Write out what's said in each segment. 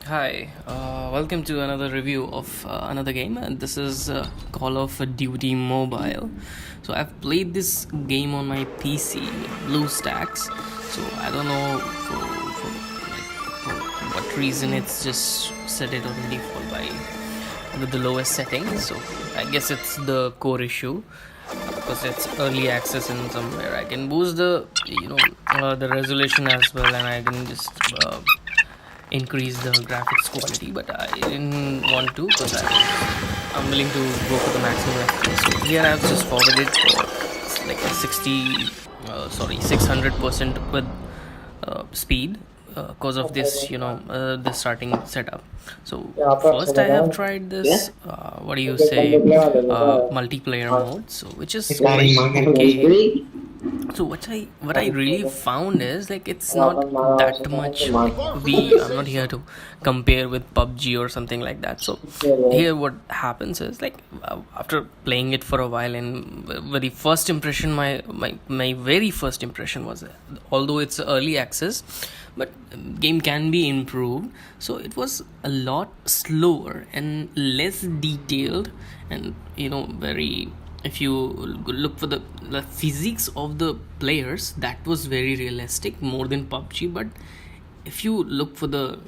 Hi, welcome to another review of another game, and this is Call of Duty Mobile. So I've played this game on my PC, BlueStacks. So I don't know for what reason it's just set it on default by with the lowest setting. So I guess it's the core issue because it's early access and somewhere I can boost the resolution as well, and I can just increase the graphics quality, but I didn't want to because I'm willing to go for the maximum FPS. So here I've just forwarded for like a 600% with speed because of this the starting setup. So first I have tried this what do you say multiplayer mode, so which is quite okay. So what I really found is like it's not that much like I'm not here to compare with PUBG or something like that. So here what happens is like after playing it for a while, and very first impression, my very first impression was although it's early access, but game can be improved. So it was a lot slower and less detailed, and very, if you look for the physics of the players, that was very realistic more than PUBG. But if you look for the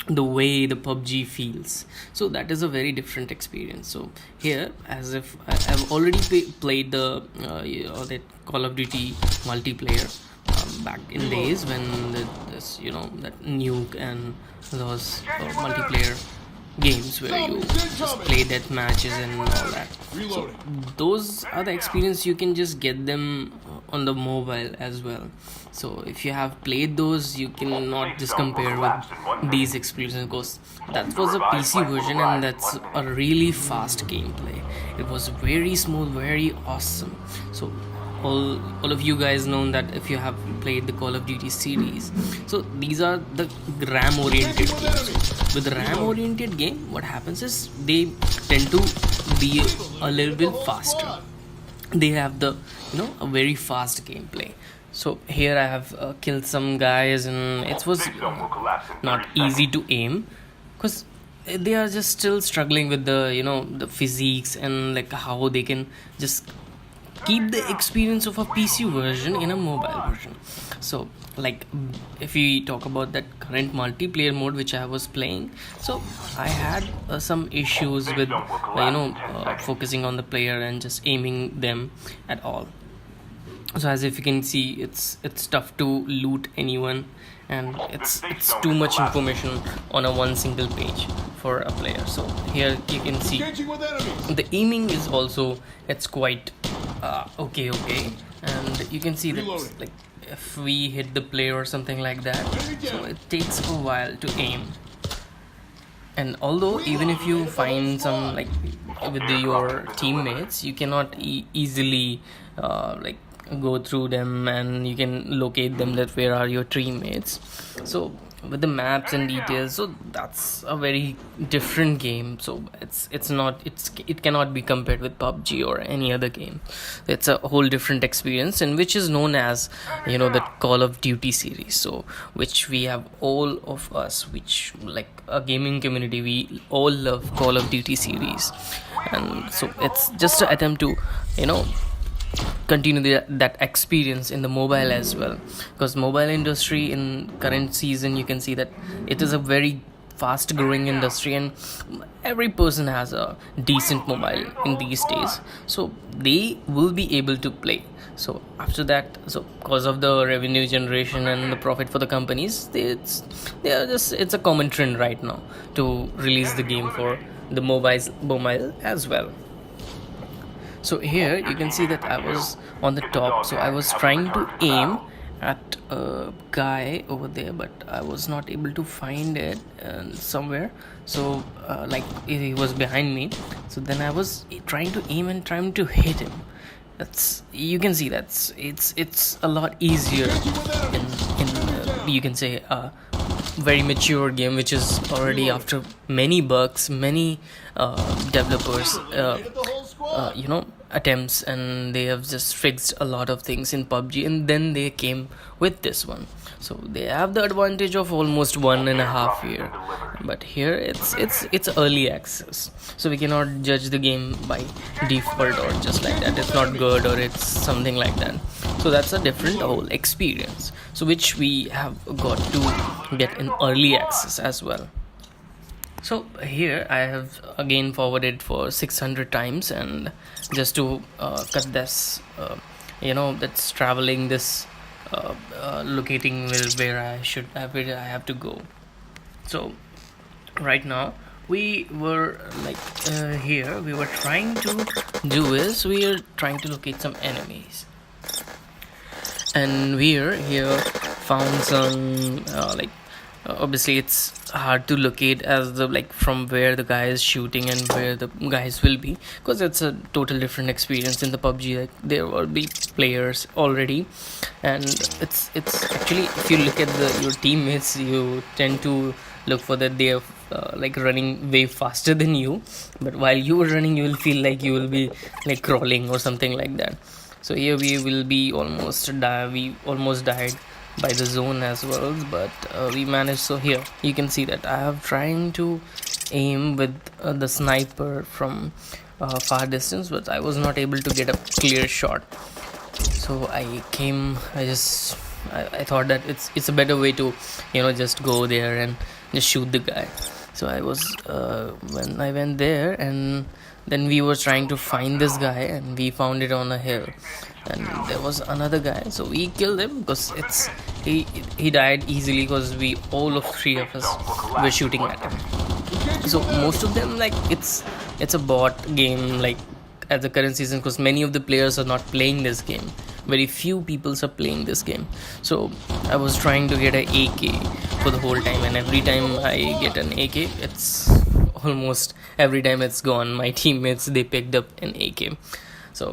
way the PUBG feels, so that is a very different experience. So here, as if I've already played the that Call of Duty multiplayer back in days when this that nuke and those multiplayer games where you just play death matches and all that. So those are the experience you can just get them on the mobile as well. So if you have played those, you cannot just compare with these experiences, because that was a PC version and that's a really fast gameplay. It was very smooth, very awesome. So all of you guys know that if you have played the Call of Duty series, so these are the RAM oriented games. With the RAM oriented game, what happens is they tend to be a little bit faster. They have the a very fast gameplay. So here I have killed some guys, and it was not easy to aim because they are just still struggling with the physiques and like how they can just keep the experience of a PC version in a mobile version. So like if we talk about that current multiplayer mode which I was playing, so I had some issues with focusing on the player and just aiming them at all. So as if you can see, it's tough to loot anyone, and it's too much information on a one single page for a player. So here you can see the aiming is also, it's quite okay, and you can see that like if we hit the player or something like that, so it takes a while to aim. And although even if you find some like with your teammates, you cannot easily like go through them and you can locate them, that where are your teammates. So with the maps and details, so that's a very different game. So it cannot be compared with PUBG or any other game. It's a whole different experience, and which is known as the Call of Duty series. So which we have, all of us which like a gaming community, we all love Call of Duty series. And so it's just an attempt to continue that experience in the mobile as well, because mobile industry in current season, you can see that it is a very fast growing industry, and every person has a decent mobile in these days, so they will be able to play. So after that, so because of the revenue generation and the profit for the companies, it's a common trend right now to release the game for the mobile as well. So here you can see that I was on the top, so I was trying to aim at a guy over there, but I was not able to find it somewhere. So like he was behind me, so then I was trying to aim and trying to hit him. That's, you can see that's it's a lot easier in you can say very mature game, which is already after many bugs, many developers attempts, and they have just fixed a lot of things in PUBG, and then they came with this one. So they have the advantage of almost 1.5 year, but here it's early access, so we cannot judge the game by default or just like that. It's not good or it's something like that. So that's a different whole experience, so which we have got to get in early access as well. So here I have again forwarded for 600 times, and just to cut this, that's traveling this, locating where I have to go. So right now we were here we were trying to do is we are trying to locate some enemies, and we're here found some obviously it's hard to locate as the from where the guy is shooting and where the guys will be, because it's a total different experience in the PUBG. Like there will be players already, and it's actually, if you look at your teammates, you tend to look for that they are running way faster than you, but while you are running you will feel like you will be crawling or something like that. So here we will be we almost died by the zone as well, but we managed. So here you can see that I have trying to aim with the sniper from far distance, but I was not able to get a clear shot. So I thought that it's a better way to just go there and just shoot the guy. So I was when I went there, and then we were trying to find this guy, and we found it on a hill, and there was another guy, so we killed him because he died easily because all of three of us were shooting at him. So most of them, it's a bot game at the current season, because many of the players are not playing this game. Very few people are playing this game. So I was trying to get an AK for the whole time, and every time I get an AK, it's almost every time it's gone. My teammates, they picked up an AK. So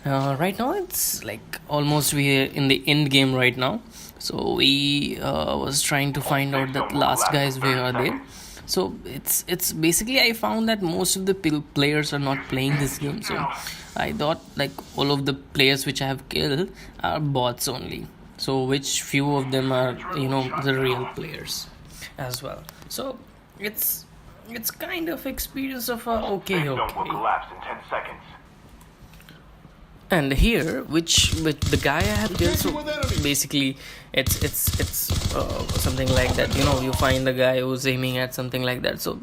right now it's almost we're in the end game right now. So we was trying to find out that last guys where are they. So it's basically, I found that most of the players are not playing this game. So I thought all of the players which I have killed are bots only, so which few of them are the real players as well. So it's kind of experience of okay. And here, which with the guy I have killed, so basically it's something like that. You find the guy who's aiming at something like that. So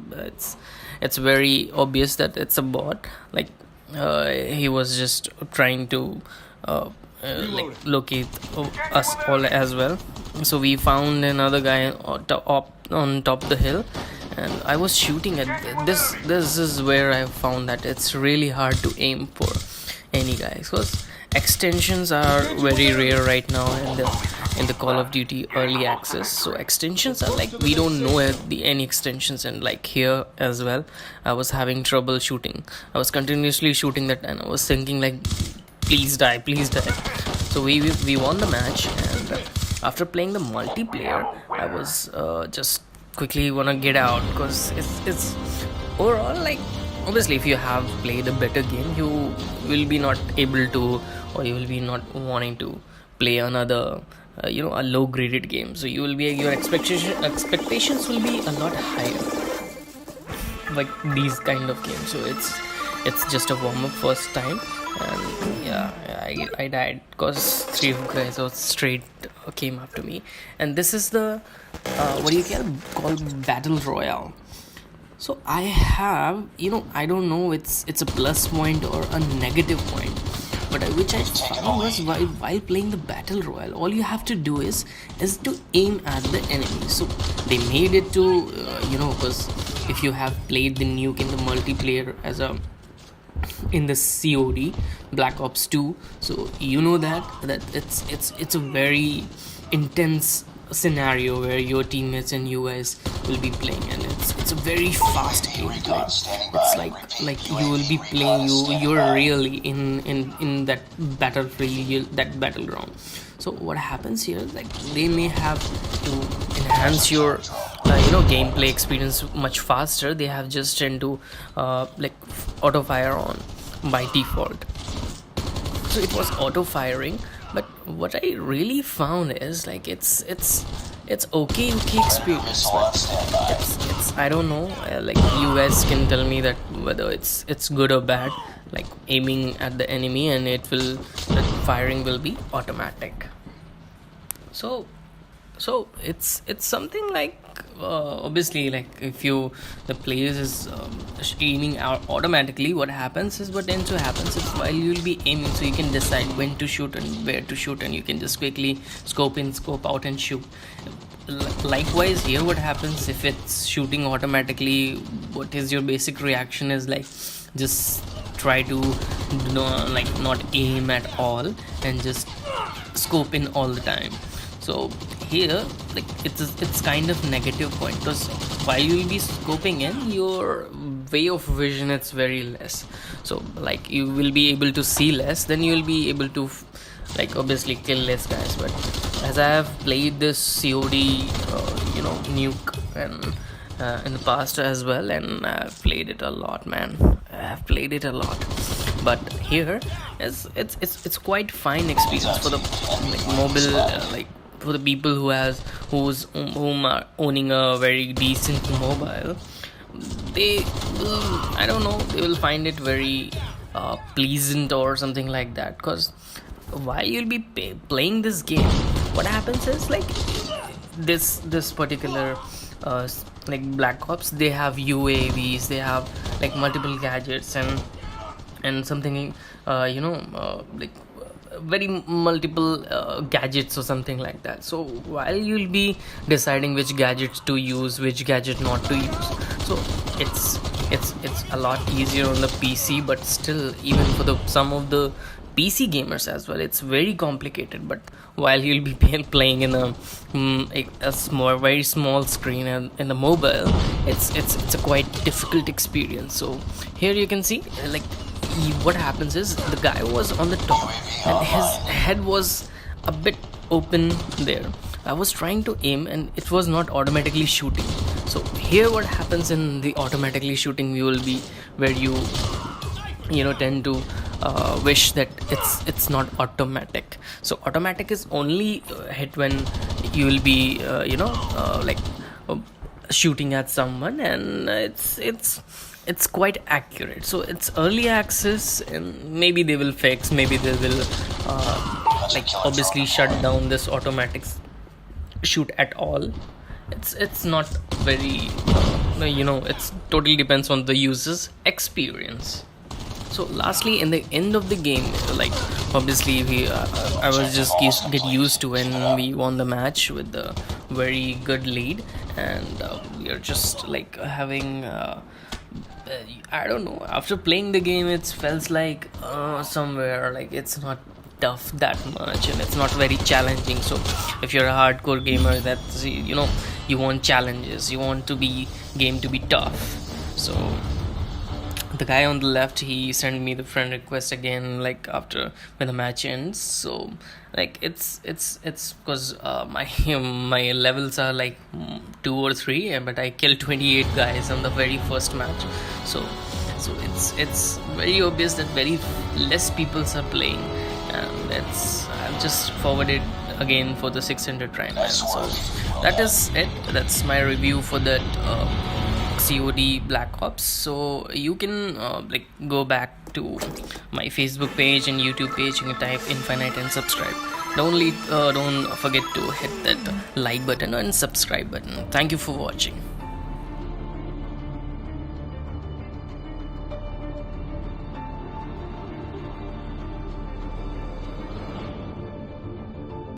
it's very obvious that it's a bot. He was just trying to locate us all as well. So we found another guy on top of the hill, and I was shooting at this. This is where I found that it's really hard to aim for any guys, because extensions are very rare right now in the Call of Duty early access. So extensions are we don't know any extensions, and here as well I was having trouble shooting. I was continuously shooting that, and I was thinking please die. So we won the match, and after playing the multiplayer, I was just quickly wanna get out, because it's overall obviously if you have played a better game, you will be not able to, or you will be not wanting to play another a low graded game. So you will be, your expectations will be a lot higher these kind of games. So it's just a warm-up first time, and yeah, I died because 3 guys was straight came after me. And this is the what do you call battle royale. So I have, I don't know it's a plus point or a negative point, but which I found was while playing the battle royale, all you have to do is to aim at the enemy. So they made it to because if you have played the nuke in the multiplayer in the COD Black Ops 2, so that it's a very intense scenario where your teammates and you guys will be playing, and it's a very fast gameplay. It's you will be playing, you're really in that battlefield, that battleground. So what happens here, they may have to enhance your gameplay experience much faster. They have just tend to auto fire on by default. So it was auto firing, but what I really found is like it's okay experience, but it's I don't know, like you guys can tell me that whether it's good or bad, like aiming at the enemy and the firing will be automatic. So it's something like, obviously, like if the players is aiming out automatically, what tends to happen is while you'll be aiming, so you can decide when to shoot and where to shoot, and you can just quickly scope in, scope out and shoot. Likewise here, what happens if it's shooting automatically, what is your basic reaction is like just try to not aim at all and just scope in all the time. So here, like it's kind of negative point, because while you'll be scoping in, your way of vision it's very less, so like you will be able to see less, then you will be able to like obviously kill less guys. But as I have played this COD nuke and in the past as well, and I've played it a lot, man. I've played it a lot. But here it's quite fine experience for the like mobile, like for the people who are owning a very decent mobile. They will, I don't know, they will find it very pleasant or something like that, because while you'll be playing this game, what happens is like this particular like Black Ops, they have UAVs, they have like multiple gadgets and something like very multiple gadgets or something like that. So while you'll be deciding which gadgets to use, which gadget not to use, so it's a lot easier on the PC. But still, even for some of the PC gamers as well, it's very complicated. But while you'll be playing in a very small screen and in the mobile, it's a quite difficult experience. So here you can see like what happens is the guy was on the top and his head was a bit open there. I was trying to aim and it was not automatically shooting. So here what happens in the automatically shooting view will be where you tend to wish that it's not automatic. So automatic is only hit when you will be shooting at someone, and it's quite accurate. So it's early access, and maybe they will fix, maybe they will obviously shut down this automatic shoot at all. It's not very it's totally depends on the user's experience. So lastly, in the end of the game, like obviously I was just get used to when we won the match with the very good lead, and we are just like having I don't know, after playing the game it feels like somewhere like it's not tough that much and it's not very challenging. So if you're a hardcore gamer, that's you want challenges, you want game to be tough. So the guy on the left, he sent me the friend request again, like after when the match ends. So like it's because my levels are like 2 or 3, but I killed 28 guys on the very first match. So it's very obvious that very less people are playing, and I've just forwarded again for the 600 try, man. So that is it. That's my review for that COD Black Ops. So you can go back to my Facebook page and YouTube page. You can type Infinite and subscribe. Don't forget to hit that like button and subscribe button. Thank you for watching.